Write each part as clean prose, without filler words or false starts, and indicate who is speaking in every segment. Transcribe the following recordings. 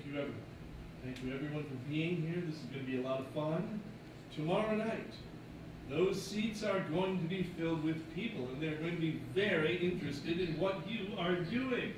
Speaker 1: you everyone. Thank you everyone for being here. This is going to be a lot of fun. Tomorrow night, those seats are going to be filled with people, and they're going to be very interested in what you are doing.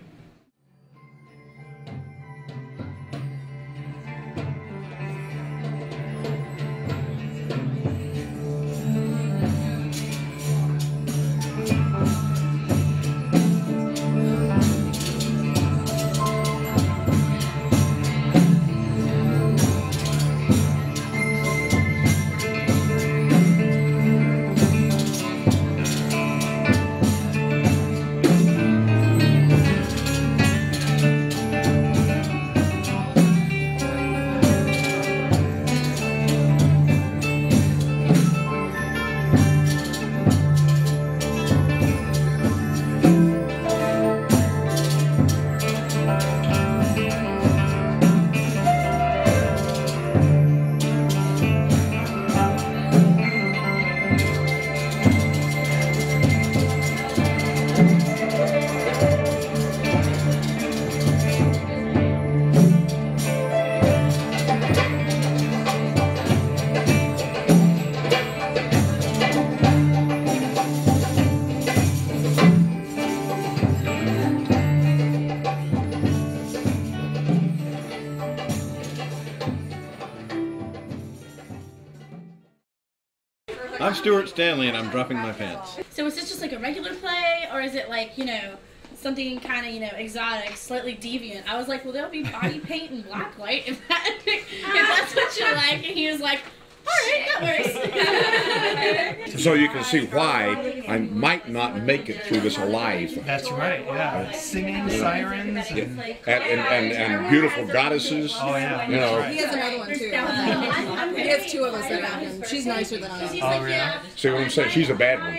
Speaker 2: I'm Stuart Stanley, and I'm dropping my pants.
Speaker 3: So is this just like a regular play, or is it like, you know, something kind of, you know, exotic, slightly deviant? I was like, well, there'll be body paint and blacklight if that's what you like. And he was like, all right, that works.
Speaker 4: So you can see why I might not make it through this alive.
Speaker 5: That's right, yeah. Singing sirens
Speaker 4: and beautiful goddesses.
Speaker 5: Oh, yeah.
Speaker 4: You know.
Speaker 6: He has another one, too. He has two of us that have him. She's nicer than I am.
Speaker 5: Oh, really?
Speaker 4: See what I'm saying? She's a bad one.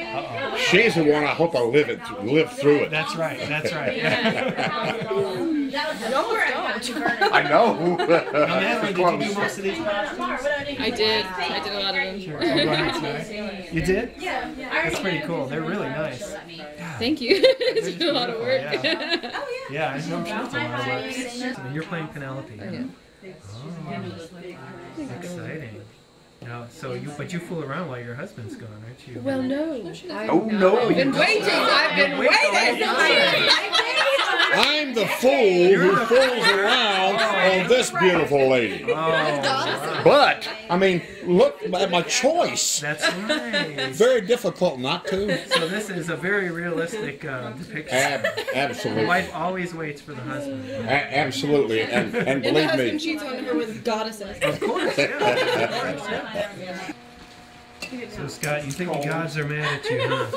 Speaker 4: She's the one I hope I'll live through it.
Speaker 5: That's right, that's right.
Speaker 4: I know.
Speaker 5: Natalie, did you do most of these classes?
Speaker 7: I did a lot of them.
Speaker 5: Sure. Oh, go ahead, Sarah. You did? Yeah. That's pretty cool. They're really nice.
Speaker 7: Thank you. It's been a lot of work.
Speaker 5: Yeah, yeah, I'm sure it's a lot of work. So you're playing Penelope.
Speaker 7: Oh, yeah.
Speaker 5: Oh, exciting. Now, but you fool around while your husband's gone, aren't you?
Speaker 7: Well, no.
Speaker 4: Oh no!
Speaker 7: I've been waiting. I've been waiting.
Speaker 4: I'm the fool who fools around on this beautiful lady.
Speaker 5: Oh,
Speaker 4: but I mean, look at my choice.
Speaker 5: that's right.
Speaker 4: Very difficult not to.
Speaker 5: So this is a very realistic depiction.
Speaker 4: Absolutely.
Speaker 5: The wife always waits for the husband.
Speaker 4: Absolutely, and
Speaker 6: And the
Speaker 4: believe
Speaker 6: husband
Speaker 4: me.
Speaker 6: cheats on her with goddesses.
Speaker 5: Of course, yeah. So Scott, you think the gods are mad at you, huh?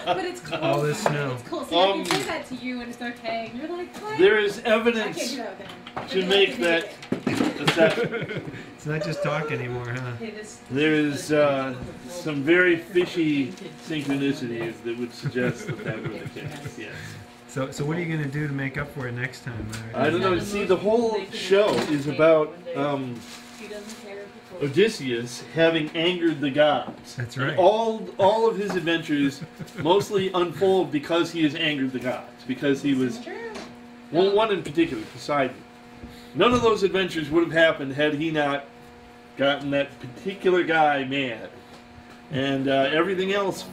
Speaker 8: But it's cool.
Speaker 5: All this snow.
Speaker 8: It's cool. See, I can say that to you and it's okay. And you're like, what?
Speaker 1: There is
Speaker 8: I
Speaker 1: evidence
Speaker 8: can't do that with him.
Speaker 1: to make that assessment.
Speaker 5: It's not just talk anymore, huh?
Speaker 1: There is some very fishy synchronicities that would suggest that were the case, yes.
Speaker 5: So what are you going to do to make up for it next time, Larry?
Speaker 1: I don't know. See, the whole show is about Odysseus having angered the gods.
Speaker 5: That's right.
Speaker 1: And all of his adventures mostly unfold because he has angered the gods. Because he was, well, one in particular, Poseidon. None of those adventures would have happened had he not gotten that particular guy mad. And everything else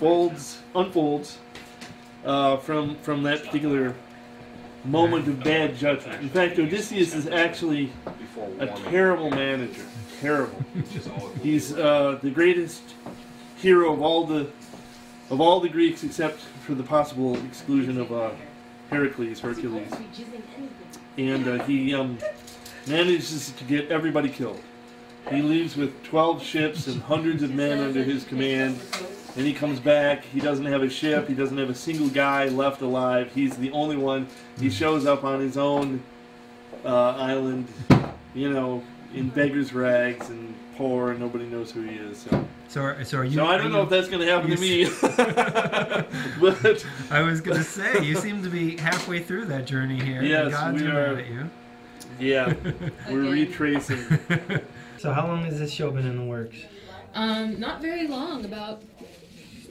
Speaker 1: unfolds from that particular moment of bad judgment. In fact, Odysseus is actually a terrible manager. Terrible. He's the greatest hero of all the Greeks, except for the possible exclusion of Hercules, and he manages to get everybody killed. He leaves with 12 ships and hundreds of men under his command. And he comes back, he doesn't have a ship, he doesn't have a single guy left alive. He's the only one. He shows up on his own island, you know, in beggar's rags and poor, and nobody knows who he is.
Speaker 5: So are you?
Speaker 1: So I don't know if that's going to happen to me. But
Speaker 5: I was going to say, you seem to be halfway through that journey here.
Speaker 1: Yes,
Speaker 5: the gods
Speaker 1: we
Speaker 5: are
Speaker 1: are.
Speaker 5: mad at you.
Speaker 1: Yeah, we're retracing.
Speaker 5: So how long has this show been in the works?
Speaker 7: Not very long, about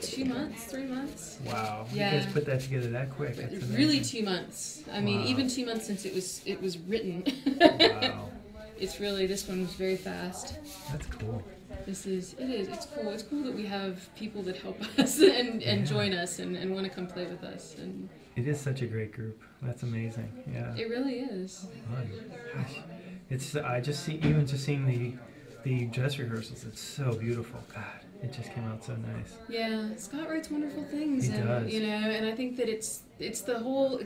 Speaker 7: 2 months, 3 months.
Speaker 5: Wow.
Speaker 7: Yeah.
Speaker 5: You guys put that together that quick. That's
Speaker 7: Really
Speaker 5: amazing.
Speaker 7: 2 months. I mean, even 2 months since it was written.
Speaker 5: Wow.
Speaker 7: It's really, this one was very fast.
Speaker 5: That's cool.
Speaker 7: It's cool. It's cool that we have people that help us and join us and want to come play with us. And
Speaker 5: it is such a great group. That's amazing. Yeah.
Speaker 7: it really is.
Speaker 5: Fun. Gosh. It's I just see even just seeing the dress rehearsals. It's so beautiful. God, it just came out so nice.
Speaker 7: Yeah, Scott writes wonderful things.
Speaker 5: He does.
Speaker 7: You know, and I think that it's the whole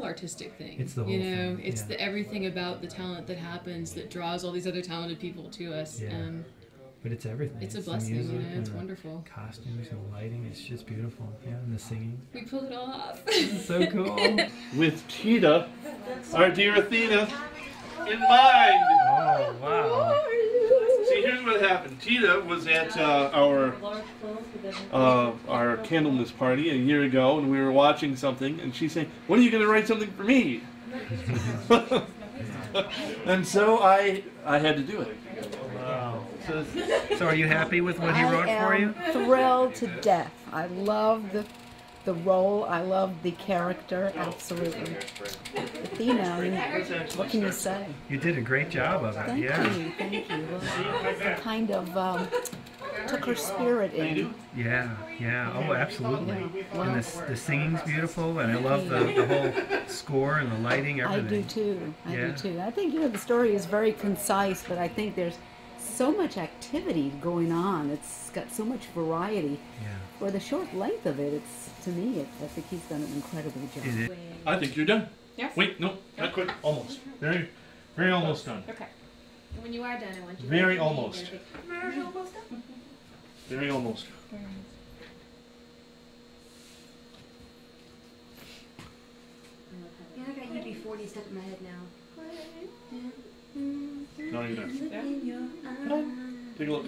Speaker 7: artistic thing.
Speaker 5: It's the whole
Speaker 7: you know,
Speaker 5: thing,
Speaker 7: it's
Speaker 5: yeah.
Speaker 7: the everything about the talent that happens that draws all these other talented people to us.
Speaker 5: Yeah. But it's everything.
Speaker 7: It's a
Speaker 5: the
Speaker 7: blessing,
Speaker 5: music
Speaker 7: you know,
Speaker 5: and
Speaker 7: it's
Speaker 5: the
Speaker 7: wonderful.
Speaker 5: Costumes and the lighting, it's just beautiful. Yeah, and the singing.
Speaker 7: We pulled it all off.
Speaker 5: So cool.
Speaker 1: With Tita, our dear Athena, in mind.
Speaker 5: Oh, wow.
Speaker 1: See, here's what happened. Tita was at our Candlemas party a year ago, and we were watching something, and she's saying, "When are you going to write something for me?" And so I had to do it.
Speaker 5: Wow. So are you happy with what he wrote for you?
Speaker 9: I am thrilled to death. I love the role. I love the character. Absolutely. Athena, I mean, what can you say?
Speaker 5: You did a great job of it.
Speaker 9: Thank
Speaker 5: Yeah.
Speaker 9: you. Thank you. Well, kind of took her spirit in.
Speaker 5: Yeah. Yeah. Oh, absolutely.
Speaker 9: Yeah. Well,
Speaker 5: And the singing's beautiful, and I love the whole score and the lighting,
Speaker 9: I
Speaker 5: everything.
Speaker 9: do too. I
Speaker 5: Yeah.
Speaker 9: do too. I think the story is very concise, but I think there's so much activity going on. It's got so much variety.
Speaker 5: Yeah.
Speaker 9: For the short length of it, I think he's done an incredible job.
Speaker 5: It is.
Speaker 1: I think you're done.
Speaker 8: Yes?
Speaker 1: Wait, no, not quite. Almost. Very, very almost done.
Speaker 8: Okay. When you are done, I want you to
Speaker 1: Very
Speaker 8: look at me
Speaker 1: almost.
Speaker 8: and go, "Very almost done."
Speaker 1: Very almost.
Speaker 10: Yeah, I got UB40 stuck in my head now.
Speaker 1: No, you're done.
Speaker 8: Yeah.
Speaker 1: Take a look.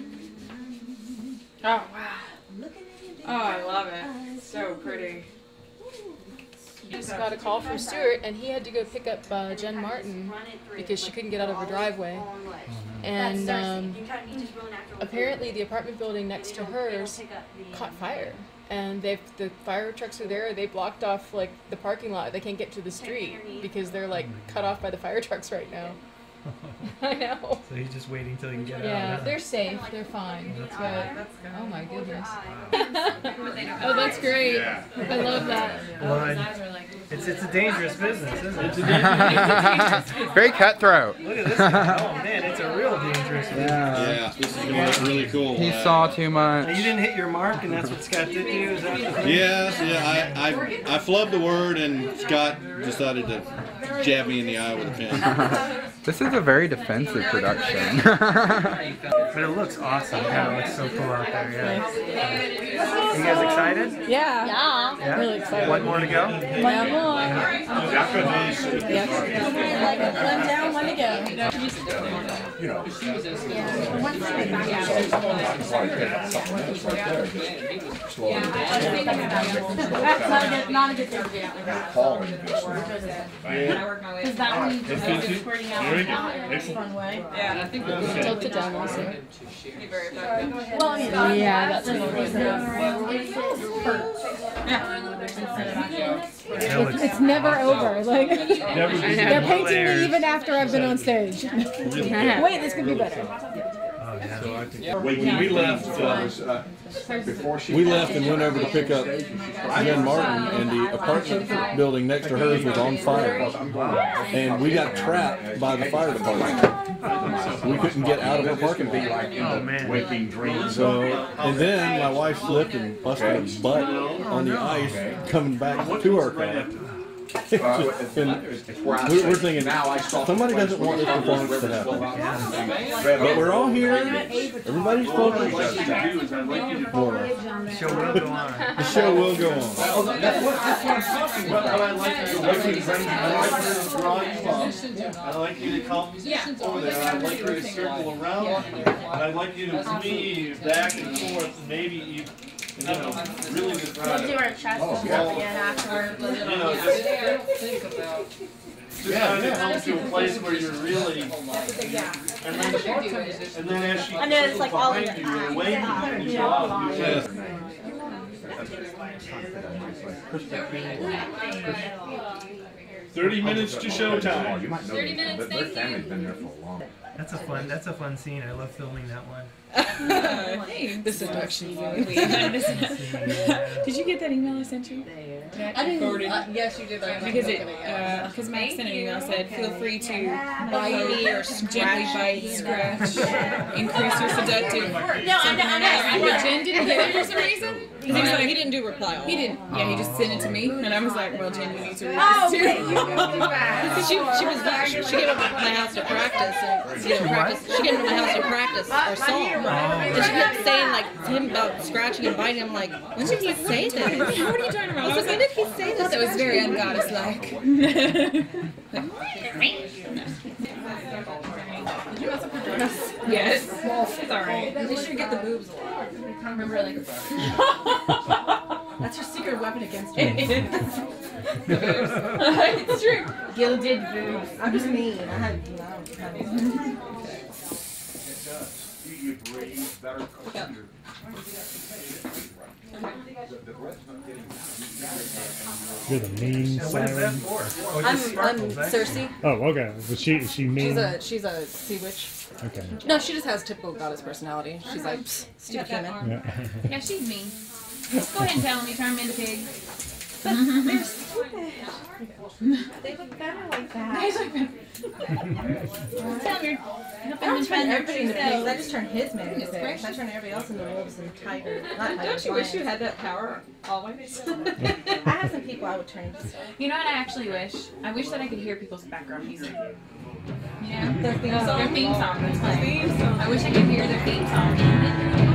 Speaker 8: Oh, wow. Oh, I love it. It's so pretty.
Speaker 7: Just got a call from Stuart, and he had to go pick up Jenn Martin because she couldn't get out of her driveway. And apparently the apartment building next to hers caught fire. And the fire trucks are there. They blocked off like the parking lot. They can't get to the street because they're like cut off by the fire trucks right now. I know.
Speaker 5: So he's just waiting till you can get out.
Speaker 7: Yeah,
Speaker 5: huh?
Speaker 7: they're safe. They're fine. But, oh my goodness. Oh, that's great. I love that.
Speaker 5: Well, it's a dangerous business, isn't it? It's a dangerous
Speaker 11: Very cutthroat.
Speaker 5: Look at this guy. Oh man, it's a real dangerous business.
Speaker 2: Yeah, this is going to look really cool.
Speaker 11: He saw too much.
Speaker 5: You didn't hit your mark, and that's what Scott did to you? Is that the thing?
Speaker 2: Yes, yeah, I flubbed the word, and Scott decided to jab me in the eye with a pen.
Speaker 11: This is a very defensive production.
Speaker 5: But it looks awesome. Yeah, it looks so cool out there. Yeah. You guys excited?
Speaker 6: Yeah.
Speaker 5: Yeah.
Speaker 6: Really excited.
Speaker 5: One more to go.
Speaker 6: One more. Yep. One down, one to go.
Speaker 8: That's not a good thing to get out like that. Because that one is squirting out in a fun way.
Speaker 7: Yeah, I think we'll tilt it down also.
Speaker 8: Well, I mean,
Speaker 6: Yeah, that's It's never over. Like they're painting me even after I've been on stage. Wait, this could be better.
Speaker 5: Oh, yeah.
Speaker 2: We left and went over to pick up Jenn Martin, and the apartment building next to hers was on fire. And we got trapped by the fire department. We couldn't get out of our parking lot.
Speaker 5: Oh man.
Speaker 2: So, and then my wife slipped and busted a butt on the ice coming back to our car. And we're thinking, somebody doesn't want this performance to happen. But we're all here. Everybody's focused.
Speaker 5: The show will go on.
Speaker 2: The show will go on.
Speaker 1: That's what I'm talking about. I like I like you to come over there. I'd like you to circle around. And I'd like you to weave back and forth, and maybe you know, really just
Speaker 3: We'll do our chest and stuff again afterwards.
Speaker 1: you know, just trying to come to a place where you're really, and then as she
Speaker 3: I know it's like all of
Speaker 1: behind
Speaker 3: it.
Speaker 1: you, you're waiting, and you go out, you 30 minutes to showtime.
Speaker 3: 30 minutes,
Speaker 4: Their family's been there for a long time.
Speaker 5: That's a fun scene. I love filming that one.
Speaker 7: The seduction.
Speaker 12: Did you get that email I sent you?
Speaker 7: I didn't. Yes, you did.
Speaker 12: Because Max sent an email said, feel free to bite me or gently bite, scratch, increase your seductive.
Speaker 3: No, I know.
Speaker 12: But Jen didn't get it for some reason.
Speaker 7: He was like, he didn't do reply all.
Speaker 12: He didn't. Yeah, he just sent it to me, and I was like, well, Jen, you need to read
Speaker 3: Oh,
Speaker 12: this
Speaker 3: okay,
Speaker 12: too.
Speaker 3: you go too fast.
Speaker 7: She came up to my house to practice, and She came to my house to practice our song, and she kept saying like to him about scratching and biting. I'm like, when did he say this?
Speaker 12: What are you talking about?
Speaker 7: I was like, when did he say this?
Speaker 12: That was very ungoddess-like.
Speaker 7: Did you also put dress?
Speaker 12: Yes. It's alright.
Speaker 7: At least you get the boobs. I remember like. That's your secret weapon against me.
Speaker 12: It's true. Gilded boobs.
Speaker 9: I'm just mean. I had,
Speaker 13: You're the mean
Speaker 5: What is that
Speaker 13: siren.
Speaker 5: for? Oh, it just
Speaker 7: I'm
Speaker 5: sparkles,
Speaker 7: Circe.
Speaker 13: Oh, okay. Is she mean?
Speaker 7: She's a sea witch.
Speaker 13: Okay.
Speaker 7: No, she just has typical goddess personality. She's like stupid human.
Speaker 13: Yeah.
Speaker 12: Yeah, she's mean. Go ahead and tell them you turn them into pigs.
Speaker 9: But they're stupid. They look better like that.
Speaker 12: Tell them
Speaker 9: I don't turn everybody into pigs. I just turn his men into pigs. I turn everybody else into wolves and tigers. Not tigers.
Speaker 12: Don't you wish you had that power always?
Speaker 9: I have some people I would turn into stuff.
Speaker 12: You know what I actually wish? I wish that I could hear people's background music. You know?
Speaker 9: Their theme song.
Speaker 12: Their theme song that's playing. I wish I could hear their theme song.